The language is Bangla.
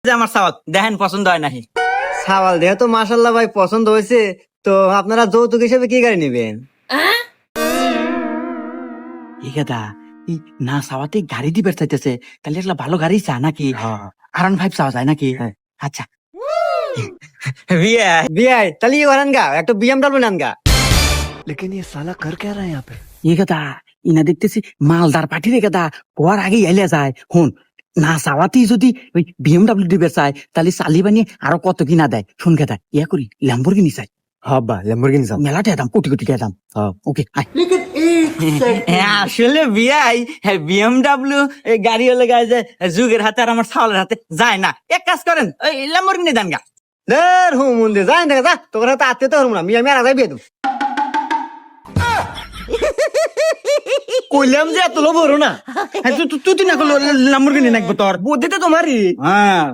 যে আমার সাওয়াল দেখেন পছন্দ হয় নাকি। সাওয়াল দেখে তো মাশাল্লাহ ভাই পছন্দ হয়েছে। তো আপনারা যৌতুক হিসেবে কি গাড়ি নেবেন? দা না সাওয়াতে গাড়ি দিবে চাইতেছে, তাহলে একটা ভালো গাড়ি চা নাকি R15 চাওয়া যায় নাকি? আচ্ছা বিআই তাহলে ইয়ে করেন গা, একটা BMW নেন গা। দা ইনা দেখতেছি মালদার পার্টি রে দা, হওয়ার আগে এলে যায়। হুন না চাওয়াতেই যদি ওই BMW দিবে চায়, তাহলে চালি বানিয়ে আরো কত কিনা দেয়। শুন দা ইয়া করি ল্যাম্বরগিনি চাই। হবা ল্যাম্বরগিনি চাও? মেলাতে দাম, কোটি কোটি টাকা দাম। ওকে আসলে বিআই BMW গাড়ি হলে গায়ে যে যুগের হাতে আর আমার ছাওয়ালের হাতে যায় না। এক কাজ করেন ওই ল্যাম্বরগিনি দেন গা। দের হুম মন্দির যাই না যা, তোর হাতে আত্মীয় তো হরম না, আমি আর আগাই বিয়ে দেব। কইলাম যে এত লোভ হরো না। তুই না করলো ল্যাম্বরগিনি নাকবো তোর বুদ্ধিতে তোমারই। হ্যাঁ